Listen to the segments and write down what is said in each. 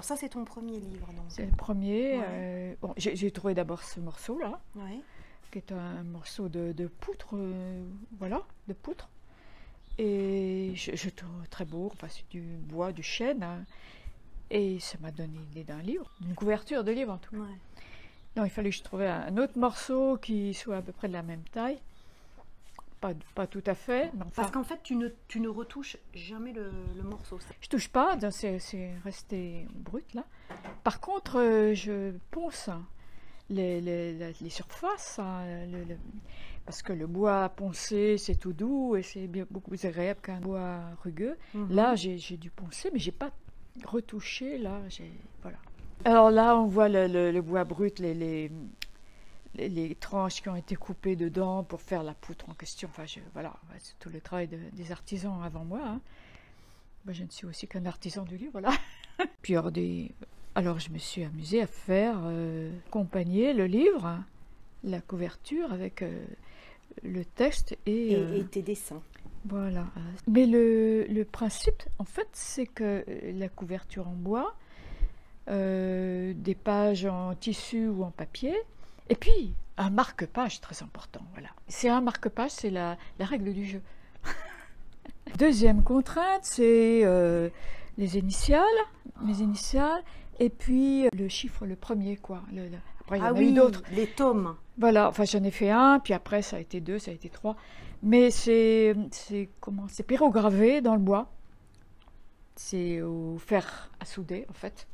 Alors ça, c'est ton premier livre, donc. C'est le premier. Ouais. Bon, j'ai trouvé d'abord ce morceau-là, Ouais. qui est un morceau de poutre, voilà, de poutre. Et je trouve très beau, enfin c'est du bois, du chêne, hein. Et ça m'a donné l'idée d'un livre, d'une couverture de livre en tout cas. Ouais. Non, il fallait que je trouve un autre morceau qui soit à peu près de la même taille. Pas tout à fait, mais enfin, Parce qu'en fait, tu ne retouches jamais le morceau. je touche pas, c'est resté brut là. Par contre, je ponce les surfaces, hein, parce que le bois poncé c'est tout doux et c'est beaucoup plus agréable qu'un bois rugueux. Là, j'ai dû poncer, mais j'ai pas retouché. Là, voilà. Alors là, on voit le bois brut, les tranches qui ont été coupées dedans pour faire la poutre en question. Enfin, voilà, c'est tout le travail des artisans avant moi, hein. Moi, je ne suis aussi qu'un artisan du livre, voilà. Puis alors, je me suis amusée à faire accompagner le livre, hein, la couverture avec le texte Et tes dessins. voilà. Mais le principe, en fait, c'est que la couverture en bois, des pages en tissu ou en papier, et puis un marque-page très important. Voilà. C'est un marque-page, c'est la règle du jeu. Deuxième contrainte, c'est les initiales, mes initiales, et puis le chiffre, le premier, quoi. Après, il y en a eu d'autres. Les tomes. Voilà, enfin j'en ai fait un, puis après ça a été deux, ça a été trois. Mais c'est pyrogravé dans le bois. C'est au fer à souder, en fait,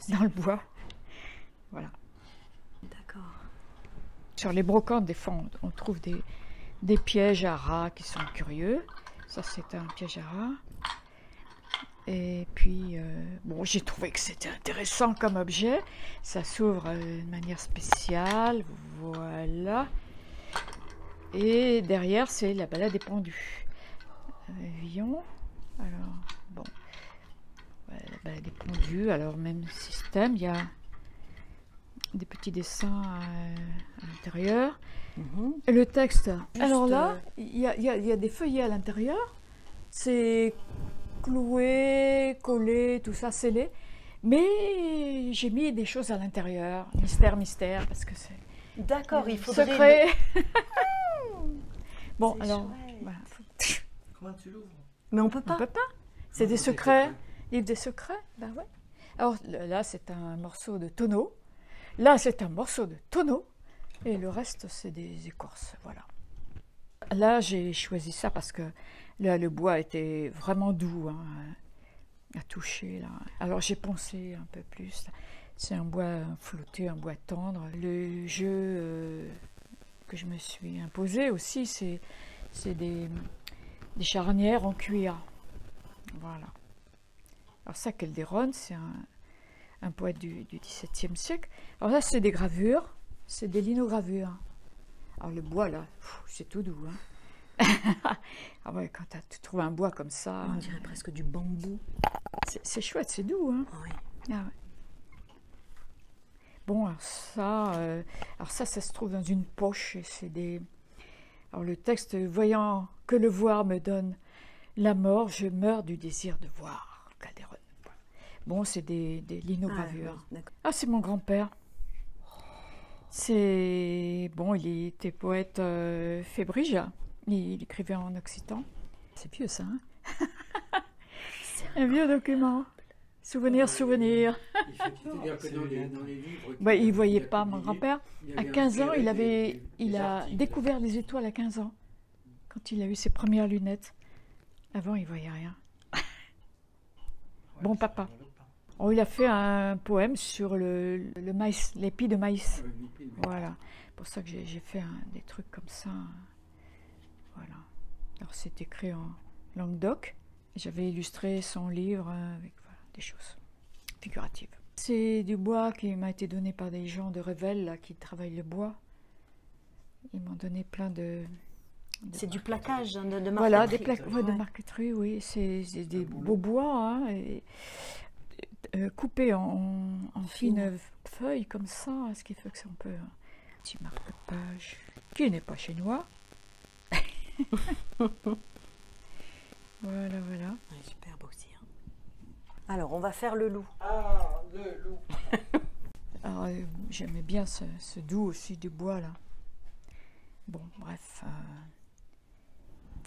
dans le bois. Voilà. D'accord. Sur les brocantes, des fois, on trouve des pièges à rats qui sont curieux. Ça, c'est un piège à rats. Et puis, bon, j'ai trouvé que c'était intéressant comme objet. Ça s'ouvre de manière spéciale. Voilà. Et derrière, c'est la balade des pendus. Villon. Alors, bon. Voilà, la balade des pendus. Alors, même système. Il y a des petits dessins à l'intérieur. Et le texte. Alors là, il y a des feuillets à l'intérieur. C'est cloué, collé, tout ça, scellé. Mais j'ai mis des choses à l'intérieur. Mystère, parce que c'est... D'accord, il faudrait... Secret. Bon, alors... chouette. Voilà. Comment tu l'ouvres? Mais on peut On pas. peut pas. C'est des secrets. Livre des secrets, ben ouais. Alors là, c'est un morceau de tonneau. Là, c'est un morceau de tonneau. Et le reste, c'est des écorces, voilà. Là, j'ai choisi ça parce que là, le bois était vraiment doux, hein, à toucher, là. Alors, j'ai poncé un peu plus. C'est un bois flouté, un bois tendre. Le jeu que je me suis imposé aussi, c'est des charnières en cuir. Voilà. Alors ça, Calderon, c'est un poète du XVIIe siècle. Alors là, c'est des gravures, c'est des linogravures. Alors le bois, là, c'est tout doux, hein. Ah ouais, quand tu trouves un bois comme ça... On dirait presque du bambou. C'est chouette, c'est doux, hein. Oui. Ah ouais. Bon, alors ça se trouve dans une poche. Et c'est des... Alors le texte, voyant que le voir me donne la mort, je meurs du désir de voir. Calderon. Bon, c'est des linogravures. Oui, d'accord. Ah, c'est mon grand-père. C'est... Bon, il était poète fébrige. Il écrivait en occitan. C'est vieux, ça, hein. Un vieux document. Souvenir. Il fait dire que dans les livres... Bah, il ne voyait pas, mon grand-père. il y À avait 15 ans, inspiré il des a articles. découvert les étoiles à 15 ans, quand il a eu ses premières lunettes. Avant, il ne voyait rien. Bon papa. Oh, il a fait un poème sur le maïs, l'épi de maïs. Voilà. C'est pour ça que j'ai fait des trucs comme ça. Voilà. Alors, c'est écrit en langue d'oc. J'avais illustré son livre avec voilà, des choses figuratives. C'est du bois qui m'a été donné par des gens de Revel là, qui travaillent le bois. Ils m'ont donné plein de C'est du plaquage, hein, de marqueterie. voilà, des plaques Ouais. de marqueterie, oui. C'est des beaux bois, hein, coupés en fines feuilles comme ça, ce qui fait que c'est un peu un petit marque-page qui n'est pas chinois. Voilà. Ouais, superbe aussi. Hein. Alors, on va faire le loup. Ah, le loup. Alors, j'aimais bien ce doux aussi du bois là. Bon, bref.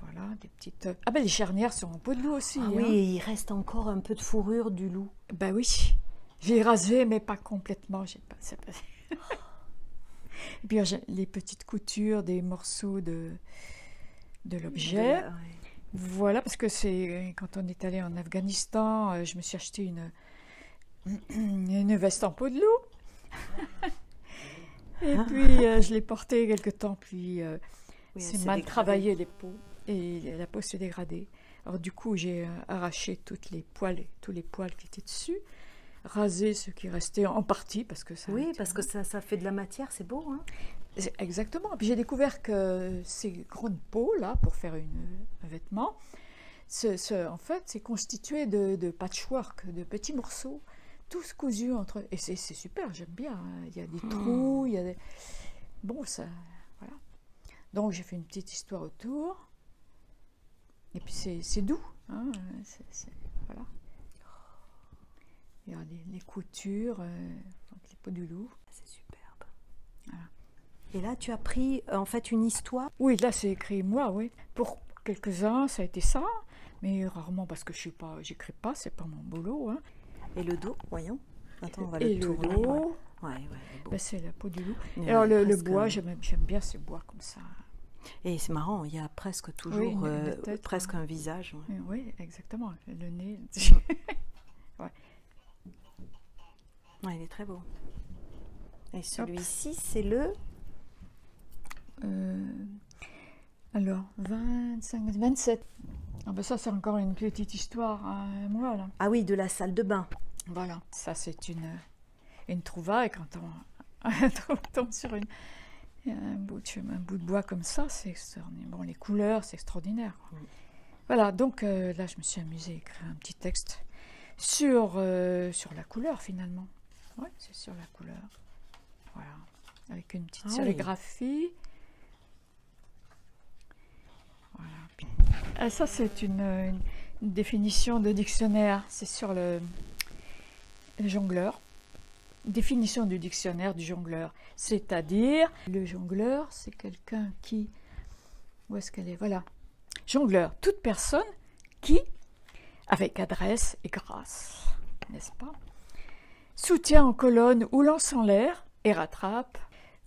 Voilà, des petites... Ah ben les charnières sont en peau de loup aussi. Ah oui, et il reste encore un peu de fourrure du loup. Ben oui, j'ai rasé, mais pas complètement. C'est pas... Et puis les petites coutures, des morceaux de l'objet. Ouais. Voilà, parce que c'est quand on est allé en Afghanistan, je me suis acheté une veste en peau de loup. Et puis je l'ai portée quelque temps, puis Oui, c'est elle mal s'est travaillé les peaux et la peau s'est dégradée. Alors du coup, j'ai arraché tous les poils qui étaient dessus, rasé ce qui restait en partie parce que ça. Oui, parce que ça fait de la matière, c'est beau. Hein. Exactement. Puis j'ai découvert que ces grandes peaux là pour faire un vêtement, en fait, c'est constitué de patchwork, de petits morceaux, tous cousus entre eux. Et c'est super, j'aime bien. Hein. Il y a des trous, il y a des... Bon, ça... Voilà. Donc j'ai fait une petite histoire autour. Et puis c'est doux. Hein. Voilà. Il y a les coutures, donc les peaux du loup. C'est superbe. Voilà. Et là, tu as pris en fait une histoire. Oui, là c'est écrit moi, oui. Pour quelques-uns, ça a été ça. Mais rarement parce que j'écris pas, c'est pas mon boulot. Hein. Et le dos, voyons. Attends, on va Et le le tourner. dos, Ouais, beau. ben, c'est la peau du loup. Ouais, Alors le presque, bois, j'aime bien ces bois comme ça. Et c'est marrant, il y a presque toujours Oui, la tête, presque un visage. Ouais. Oui, exactement. Le nez. Ouais. Ouais, il est très beau. Et celui-ci, c'est le... Alors, 25, 27. Ah ben ça, c'est encore une petite histoire à moi, là. Ah oui, de la salle de bain. Voilà, ça c'est une trouvaille quand on tombe sur un bout de bois comme ça, c'est extraordinaire. Bon, les couleurs, c'est extraordinaire. Quoi. Voilà, donc là, je me suis amusée à écrire un petit texte sur la couleur, finalement. Oui, c'est sur la couleur. Voilà, avec une petite sérigraphie. Voilà. Ah, ça, c'est une définition de dictionnaire. C'est sur le jongleur. Définition du dictionnaire du jongleur. C'est-à-dire, le jongleur, c'est quelqu'un qui... Où est-ce qu'elle est? Voilà. Jongleur, toute personne qui, avec adresse et grâce, n'est-ce pas, soutient en colonne ou lance en l'air et rattrape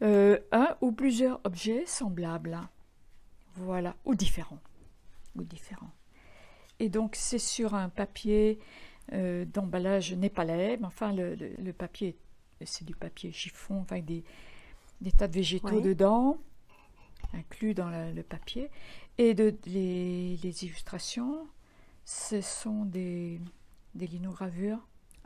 un ou plusieurs objets semblables. Voilà, ou différents. Et donc, c'est sur un papier d'emballage népalais. Mais enfin, le papier, c'est du papier chiffon, enfin, avec des tas de végétaux dedans, inclus dans le papier. Et les illustrations, ce sont des linogravures.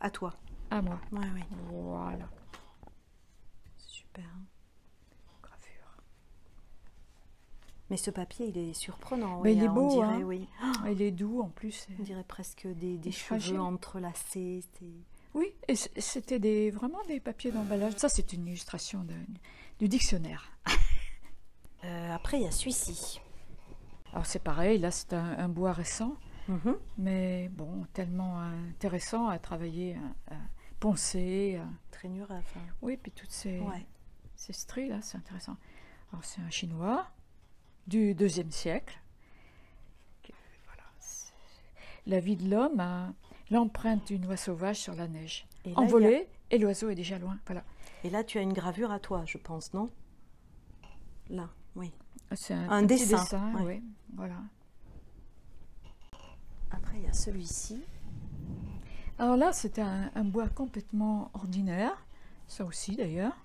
À toi. À moi. Ouais, oui. Voilà. Super. Gravure. Mais ce papier, il est surprenant. Mais oui, il est beau, on dirait, hein. oui. Il est doux en plus. On dirait presque des fragile. cheveux entrelacés. Oui, et c'était vraiment des papiers d'emballage. Ça, c'est une illustration du dictionnaire. Après, il y a celui-ci. Alors, c'est pareil, là, c'est un bois récent, mais bon, tellement intéressant à travailler, à poncer. Traînure à la fin. Oui, puis toutes ces stries, là, c'est intéressant. Alors, c'est un chinois du IIe siècle. Voilà, la vie de l'homme a l'empreinte d'une oie sauvage sur la neige. Envolée, et l'oiseau est déjà loin. Voilà. Et là, tu as une gravure à toi, je pense, non? Là, oui. C'est un petit dessin, oui. Voilà. Après, il y a celui-ci. Alors là, c'était un bois complètement ordinaire, ça aussi d'ailleurs.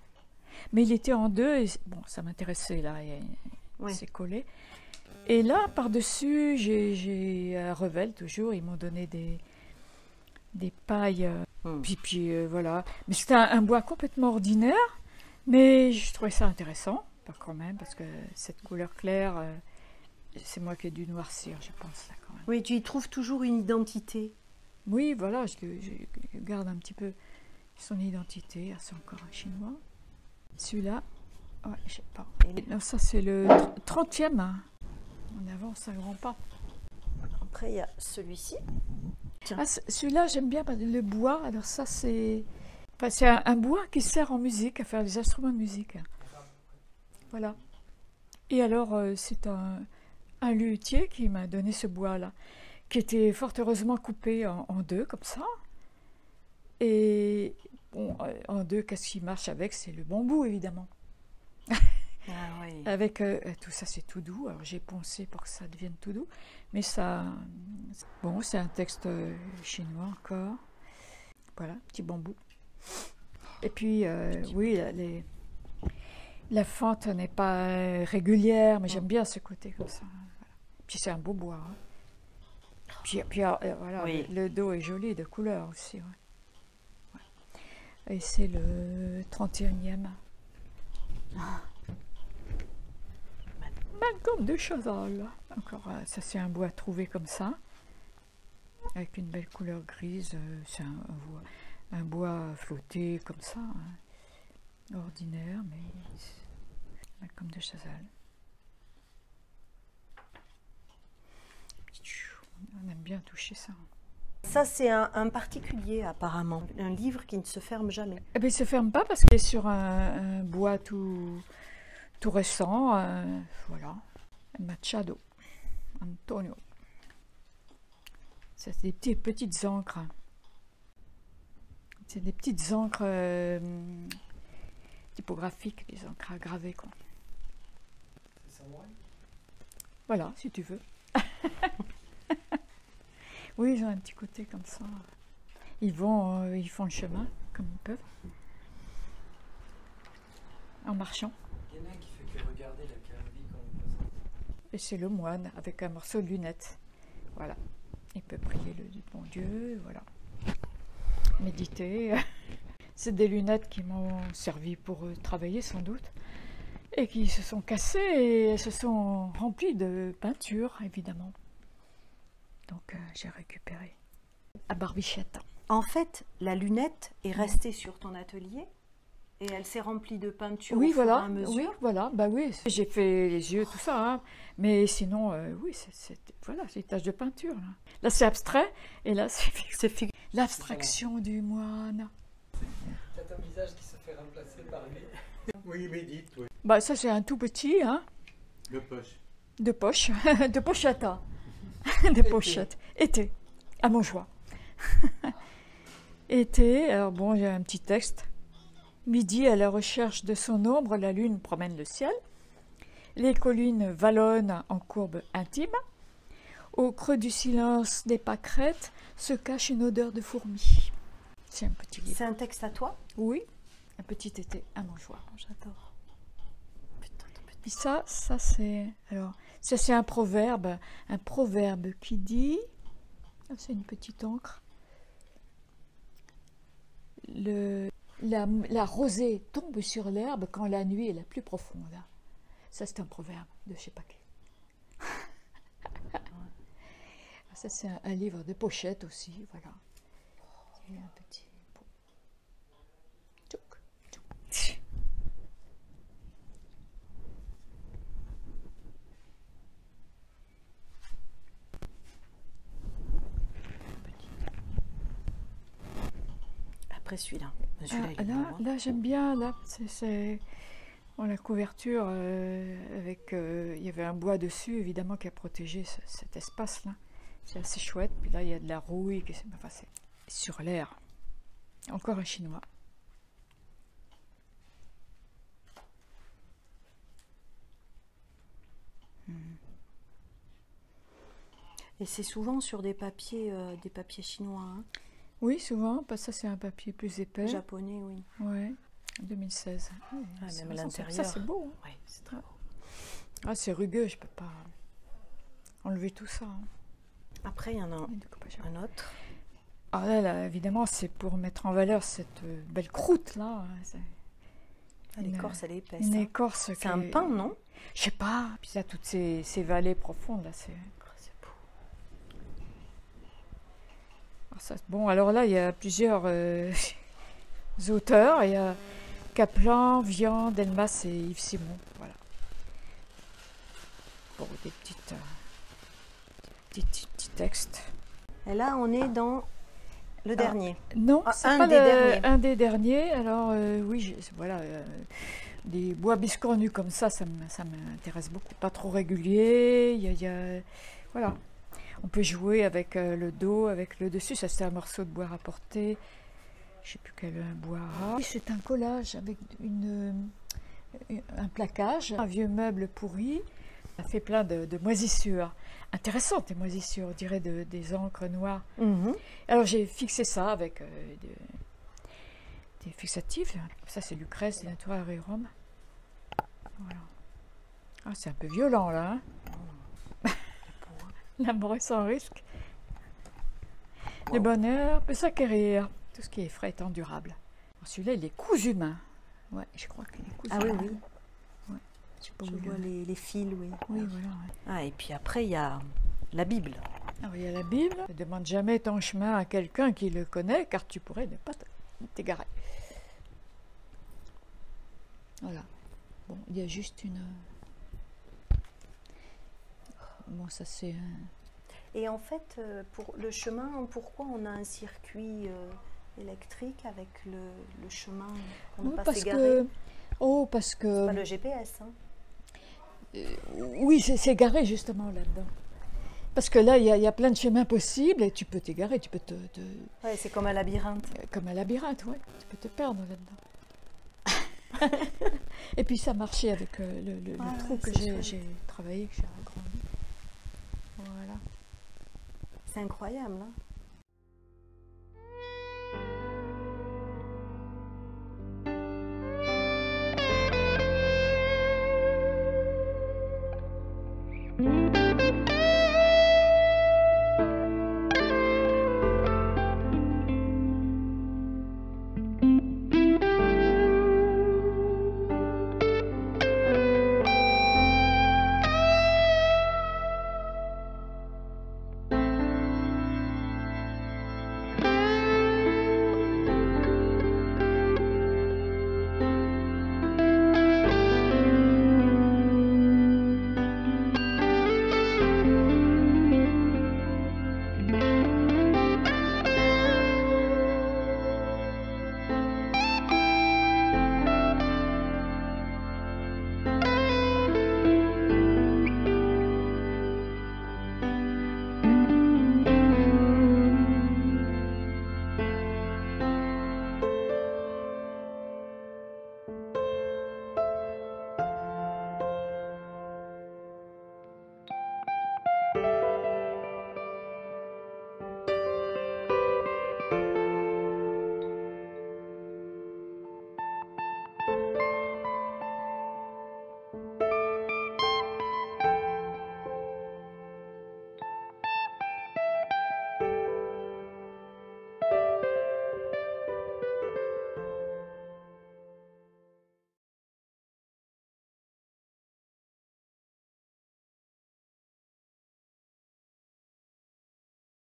Mais il était en deux, et bon, ça m'intéressait là, c'est collé. Et là, par-dessus, j'ai à Revel, toujours, ils m'ont donné des pailles, puis voilà. Mais c'était un bois complètement ordinaire, mais je trouvais ça intéressant, quand même, parce que cette couleur claire, c'est moi qui ai dû noircir, je pense, là, quand même. Oui, tu y trouves toujours une identité. Oui, voilà, je garde un petit peu son identité. Ah, c'est encore un chinois. Celui-là, ouais, je sais pas. Alors ça, c'est le 30e. On avance à grands pas. Après, il y a celui-ci. Tiens. Ah, celui-là, j'aime bien le bois. Alors ça, c'est un bois qui sert en musique, à faire des instruments de musique. Voilà. Et alors, c'est un luthier qui m'a donné ce bois-là, qui était fort heureusement coupé en deux, comme ça. Et bon, en deux, qu'est-ce qui marche avec? C'est le bambou, évidemment. Ah, oui. Avec tout ça, c'est tout doux. Alors j'ai poncé pour que ça devienne tout doux. Mais ça... Bon, c'est un texte chinois encore. Voilà, petit bambou. Et puis, oui, la fente n'est pas régulière, mais j'aime bien ce côté comme ça. Voilà. Puis c'est un beau bois. Hein. Puis voilà, Oui. le dos est joli de couleur aussi. Ouais. Ouais. Et c'est le 31e. Malcolm de Chazal. Encore, ça c'est un bois trouvé comme ça, avec une belle couleur grise. C'est un bois flotté comme ça, hein, ordinaire, mais Malcolm de Chazal. On aime bien toucher ça. Ça, c'est un particulier, apparemment. Un livre qui ne se ferme jamais. Eh bien, il ne se ferme pas parce qu'il est sur un bois tout récent. Voilà. Machado. Antonio. C'est des petites encres. C'est des petites encres typographiques, des encres à graver, quoi. C'est samouraï? Voilà, si tu veux. Oui, ils ont un petit côté comme ça. Ils font le chemin comme ils peuvent. En marchant. Il y en a un qui fait que regarder la calendrier quand on passe. Et c'est le moine avec un morceau de lunette. Voilà. Il peut prier le bon Dieu, voilà. Méditer. C'est des lunettes qui m'ont servi pour travailler sans doute. Et qui se sont cassées et se sont remplies de peinture, évidemment. Donc j'ai récupéré. À Barbichette. En fait, la lunette est restée sur ton atelier et elle s'est remplie de peinture Oui, au fur et voilà. à mesure. Oui, voilà. Bah oui, j'ai fait les yeux, tout ça. Hein. Mais sinon, oui, voilà, c'est des taches de peinture. Là, c'est abstrait et là, c'est figuré. L'abstraction du moine. T'as ton visage qui se fait remplacer par lui. Oui, il médite, oui. Bah ça, c'est un tout petit, hein. De poche. De poche, de pochetta. De pochette. Été, à mon joie. Été, alors bon, il y a un petit texte. Midi, à la recherche de son ombre, la lune promène le ciel. Les collines vallonnent en courbe intime. Au creux du silence des pâquerettes se cache une odeur de fourmis. C'est un petit livre. C'est un texte à toi? Oui, un petit été à mon joie. J'adore. Puis ça c'est... Alors, ça c'est un proverbe qui dit... C'est une petite encre. La rosée tombe sur l'herbe quand la nuit est la plus profonde. Ça c'est un proverbe de je sais pas qui. Ça c'est un livre de pochette aussi, voilà. Il y a un petit... Après celui-là. Là j'aime bien, là, bon, la couverture, avec, il y avait un bois dessus, évidemment, qui a protégé cet espace-là. C'est assez chouette. Puis là, il y a de la rouille, enfin, c'est sur l'air. Encore un chinois. Et c'est souvent sur des papiers chinois. Hein. Oui, souvent, parce que ça c'est un papier plus épais. Japonais, oui. Ouais, 2016. Ouais, même à l'intérieur. Ça c'est beau. Hein. Oui, c'est très beau. Ah, c'est rugueux, je peux pas enlever tout ça. Hein. Après, il y en a un autre. Ah là, évidemment, c'est pour mettre en valeur cette belle croûte là. L'écorce, elle est épaisse. Une hein. écorce. C'est un pain, non? Je sais pas. Puis ça, toutes ces vallées profondes là, c'est beau. Bon, alors là, il y a plusieurs auteurs. Il y a Kaplan, Vian, Delmas et Yves Simon. Voilà. Pour des petits textes. Et là, on est dans le dernier. Non, Ah, c'est un pas des derniers. un des derniers. Alors oui, voilà, des bois biscornus comme ça m'intéresse beaucoup. Pas trop régulier. Voilà. On peut jouer avec le dos, avec le dessus. Ça, c'est un morceau de bois rapporté. Je sais plus quel bois. C'est un collage avec un plaquage, un vieux meuble pourri. Ça fait plein de moisissures. Intéressantes, les moisissures, on dirait des encres noires. Mhm. Alors j'ai fixé ça avec des fixatifs. Ça c'est Lucrèce, des Natura Rerum. Voilà. Ah, c'est un peu violent là. Hein. L'amour est sans risque. Wow. Le bonheur peut s'acquérir. Tout ce qui est frais étant durable. Celui-là il est cousu main. Ouais, je crois qu'il est cousu Ah oui, main. oui. Ouais. Je sais pas Je où vois les fils, oui. Oui, voilà. Ouais. Ah, et puis après, il y a la Bible. Alors, il y a la Bible. Ne demande jamais ton chemin à quelqu'un qui le connaît, car tu pourrais ne pas t'égarer. Voilà. Bon, il y a juste une. Bon, ça c'est. Et en fait, pour le chemin, pourquoi on a un circuit électrique avec le chemin pour ne pas s'égarer? Parce que. C'est pas le GPS, hein. Oui, c'est garé justement là-dedans. Parce que là, il y a plein de chemins possibles et tu peux t'égarer, tu peux Ouais, c'est comme un labyrinthe. Comme un labyrinthe, ouais. Tu peux te perdre là-dedans. Et puis ça marchait avec le trou que j'ai travaillé, que j'ai agrandi. Voilà. C'est incroyable, hein.